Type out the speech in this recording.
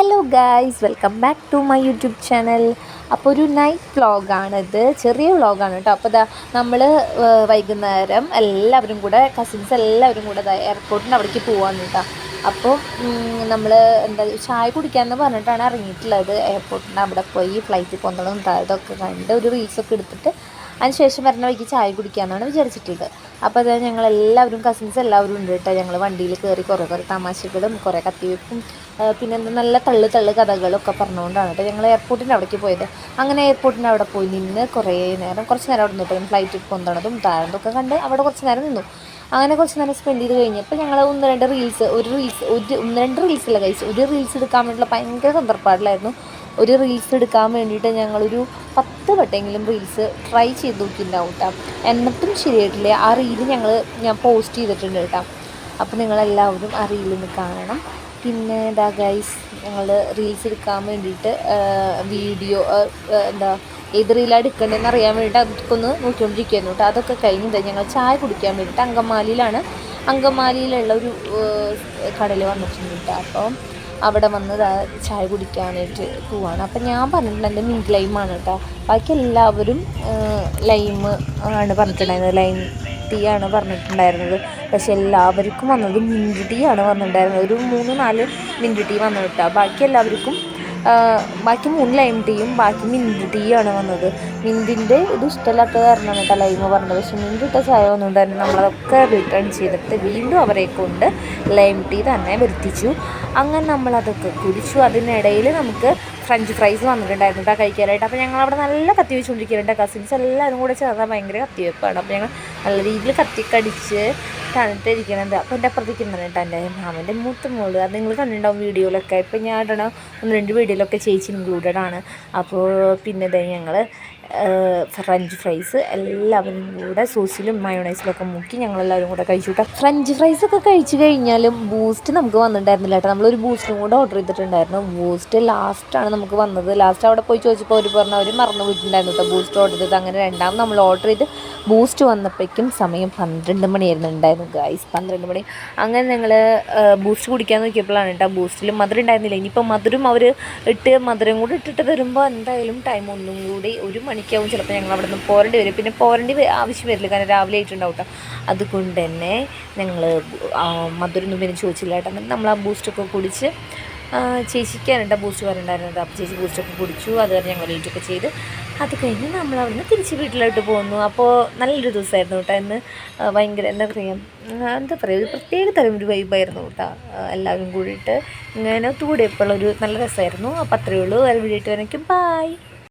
Hello guys, welcome back to my YouTube channel. അപ്പോൾ ഒരു night വ്ളോഗാണിത്, ചെറിയ വ്ളോഗാണ് കേട്ടോ. അപ്പോൾ നമ്മൾ വൈകുന്നേരം എല്ലാവരും കൂടെ കസിൻസ് എല്ലാവരും കൂടെ എയർപോർട്ടിൻ്റെ അവിടേക്ക് പോകാമെന്ന് കേട്ടോ. അപ്പോൾ നമ്മൾ ചായ കുടിക്കാമെന്ന് പറഞ്ഞിട്ടാണ് ഇറങ്ങിയിട്ടുള്ളത്. എയർപോർട്ടിൻ്റെ അവിടെ പോയി ഫ്ലൈറ്റിൽ പോകുന്നതും ഇതൊക്കെ കണ്ട് ഒരു റീൽസൊക്കെ എടുത്തിട്ട് അതിനുശേഷം വരുന്ന വഴിക്ക് ചായ കുടിക്കാമെന്നാണ് വിചാരിച്ചിട്ടുള്ളത്. അപ്പോൾ അതായത് ഞങ്ങളെല്ലാവരും കസിൻസ് എല്ലാവരും ഉണ്ട് കേട്ടോ. ഞങ്ങൾ വണ്ടിയിൽ കയറി കുറേ തമാശകളും കുറേ കത്തിവെപ്പും പിന്നെ നല്ല തള്ളു കഥകളൊക്കെ പറഞ്ഞുകൊണ്ടാണ് കേട്ടോ ഞങ്ങൾ എയർപോർട്ടിൻ്റെ അവിടേക്ക് പോയത്. അങ്ങനെ എയർപോർട്ടിൻ്റെ അവിടെ പോയി നിന്ന് കുറച്ച് നേരം അവിടെ നിന്നിട്ട് ഫ്ലൈറ്റിൽ പോകുന്നതും താഴത്തൊക്കെ കണ്ട് അവിടെ കുറച്ച് നേരം നിന്നു. അങ്ങനെ കുറച്ച് നേരം സ്പെൻഡ് ചെയ്ത് കഴിഞ്ഞപ്പോൾ ഞങ്ങൾ ഒന്ന് രണ്ട് റീൽസല്ല കഴിച്ചു. ഒരു റീൽസ് എടുക്കാൻ വേണ്ടിയുള്ള ഭയങ്കര സന്ദർഭമായിട്ടായിരുന്നു. ഒരു റീൽസ് എടുക്കാൻ വേണ്ടിയിട്ട് ഞങ്ങളൊരു 10 വട്ടമെങ്കിലും റീൽസ് ട്രൈ ചെയ്ത് നോക്കിയിട്ടുണ്ടാവും കേട്ടോ. എന്നിട്ടും ശരിയായിട്ടില്ല. ആ റീല് ഞാൻ പോസ്റ്റ് ചെയ്തിട്ടുണ്ട് കേട്ടോ. അപ്പോൾ നിങ്ങളെല്ലാവരും ആ റീലൊന്ന് കാണണം. പിന്നെ ഗൈസ്, ഞങ്ങൾ റീൽസ് എടുക്കാൻ വേണ്ടിയിട്ട് വീഡിയോ ഏത് റീലാണ് എടുക്കേണ്ടതെന്ന് അറിയാൻ വേണ്ടിയിട്ട് അതൊക്കെ ഒന്ന് നോക്കിക്കൊണ്ടിരിക്കുന്നു കേട്ടോ. അതൊക്കെ കഴിഞ്ഞിട്ട് ഞങ്ങൾ ചായ കുടിക്കാൻ വേണ്ടിയിട്ട് അങ്കമാലിയിലുള്ള ഒരു കടയിൽ വന്നിട്ടുണ്ട് കേട്ടോ. അപ്പം അവിടെ വന്ന് ചായ കുടിക്കാനായിട്ട് പോവാണ്. അപ്പം ഞാൻ പറഞ്ഞിട്ടുണ്ട് എൻ്റെ മിൻറ്റ് ലൈമാണ് കേട്ടോ. ബാക്കി എല്ലാവരും ലൈം ആണ് പറഞ്ഞിട്ടുണ്ടായിരുന്നത്, ലൈം ടീ ആണ് പറഞ്ഞിട്ടുണ്ടായിരുന്നത്. പക്ഷെ എല്ലാവർക്കും വന്നത് മിൻറ്റ് ടീ ആണ് വന്നിട്ടുണ്ടായിരുന്നത്. ഒരു 3-4 മിൻറ്റ് ടീ വന്നു കേട്ടോ. ബാക്കി എല്ലാവർക്കും ബാക്കി 3 ലൈം ടീയും ബാക്കി മിൻറ്റ് ടീ ആണ് വന്നത്. മിൻറ്റിൻ്റെ ഇത് ഇഷ്ടമില്ലാത്ത കാരണമാണ് കേട്ടോ ലൈമ് പറഞ്ഞത്. പക്ഷെ മിൻറ്റ് ഇട്ട ചായ വന്നുകൊണ്ടായിരുന്നു നമ്മളതൊക്കെ റിട്ടേൺ ചെയ്തിട്ട് വീണ്ടും അവരെ കൊണ്ട് ലൈം ടീ തന്നെ വരുത്തിച്ചു. അങ്ങനെ നമ്മളതൊക്കെ കുടിച്ചു. അതിനിടയിൽ നമുക്ക് ഫ്രഞ്ച് ഫ്രൈസ് വന്നിട്ടുണ്ടായിരുന്നു കേട്ടോ കഴിക്കാനായിട്ട്. അപ്പോൾ ഞങ്ങളവിടെ നല്ല കത്തി വെച്ചുകൊണ്ടിരിക്കുന്നുണ്ട്. കസിൻസ് എല്ലാവരും കൂടെ ചേർന്നാൽ ഭയങ്കര കത്തിവെപ്പാണ്. അപ്പോൾ ഞങ്ങൾ നല്ല രീതിയിൽ കത്തിക്കടിച്ച് തണുത്തിരിക്കണത്. അപ്പോൾ എൻ്റെ അപ്പുറത്തേക്കുന്നുണ്ട് കേട്ടോ എൻ്റെ മാമൻ്റെ മൂത്ത മോള്. അത് നിങ്ങൾ കണ്ടിട്ടുണ്ടാവും വീഡിയോയിലൊക്കെ. ഇപ്പോൾ ഞാൻ ഇടണം 1-2 വീഡിയോയിലൊക്കെ ചേച്ചി ഇൻക്ലൂഡഡ് ആണ്. അപ്പോൾ പിന്നെ ഞങ്ങൾ ഫ്രഞ്ച് ഫ്രൈസ് എല്ലാവരും കൂടെ സോസിലും മയോണൈസിലൊക്കെ മുക്കി ഞങ്ങളെല്ലാവരും കൂടെ കഴിച്ചു കേട്ടോ. ഫ്രഞ്ച് ഫ്രൈസൊക്കെ കഴിച്ച് കഴിഞ്ഞാലും ബൂസ്റ്റ് നമുക്ക് വന്നിട്ടുണ്ടായിരുന്നില്ല കേട്ടോ. നമ്മളൊരു ബൂസ്റ്റും കൂടെ ഓർഡർ ചെയ്തിട്ടുണ്ടായിരുന്നു. ബൂസ്റ്റ് ലാസ്റ്റാണ് നമുക്ക് വന്നത്. ലാസ്റ്റ് അവിടെ പോയി ചോദിച്ചപ്പോൾ അവർ മറന്നു പോയിട്ടുണ്ടായിരുന്നു കേട്ടോ ബൂസ്റ്റ് ഓർഡർ ചെയ്തത്. അങ്ങനെ രണ്ടാമത് നമ്മൾ ഓർഡർ ചെയ്ത് ബൂസ്റ്റ് വന്നപ്പോഴേക്കും സമയം 12 മണിയായിരുന്നു ഉണ്ടായിരുന്നു ഗൈസ്, 12 മണി. അങ്ങനെ ഞങ്ങൾ ബൂസ്റ്റ് കുടിക്കാൻ നോക്കിയപ്പോഴാണ് കേട്ടോ ബൂസ്റ്റിൽ മധുരം ഉണ്ടായിരുന്നില്ല. ഇനിയിപ്പോൾ മധുരം അവർ മധുരം കൂടി ഇട്ടിട്ട് വരുമ്പോൾ എന്തായാലും ടൈം ഒന്നും കൂടി 1 മണിക്കാവും ചിലപ്പോൾ ഞങ്ങൾ അവിടെ നിന്ന് പോരേണ്ടി വരും. പിന്നെ പോരേണ്ടി ആവശ്യം വരില്ല, കാരണം രാവിലെ ആയിട്ടുണ്ടാവും കേട്ടോ. അതുകൊണ്ട് തന്നെ ഞങ്ങൾ മധുരം പിന്നെ ചോദിച്ചില്ല കേട്ടോ. എന്നിട്ട് നമ്മൾ ആ ബൂസ്റ്റൊക്കെ കുടിച്ച് ചേച്ചിക്കാണ് കേട്ടോ ബൂസ്റ്റ് വരണ്ടായിരുന്നത്. അപ്പോൾ ചേച്ചി ബൂസ്റ്റൊക്കെ കുടിച്ചു. അത് കഴിഞ്ഞ് ഞങ്ങൾ വെയിറ്റൊക്കെ ചെയ്ത് അത് കഴിഞ്ഞ് നമ്മൾ അവിടെ നിന്ന് തിരിച്ച് വീട്ടിലോട്ട് പോകുന്നു. അപ്പോൾ നല്ലൊരു ദിവസമായിരുന്നു കേട്ടോ. ഇന്ന് ഭയങ്കര എന്താ പറയുക ഒരു പ്രത്യേക തരം ഒരു വൈബായിരുന്നു കേട്ടോ. എല്ലാവരും കൂടിയിട്ട് ഇങ്ങനെ ഒത്തുകൂടിയപ്പോഴുള്ളൊരു നല്ല രസമായിരുന്നു. അപ്പോൾ അത്രയേ ഉള്ളൂ. വേറെ വീഡിയോ ആയിട്ട് വരയ്ക്കും. ബൈ.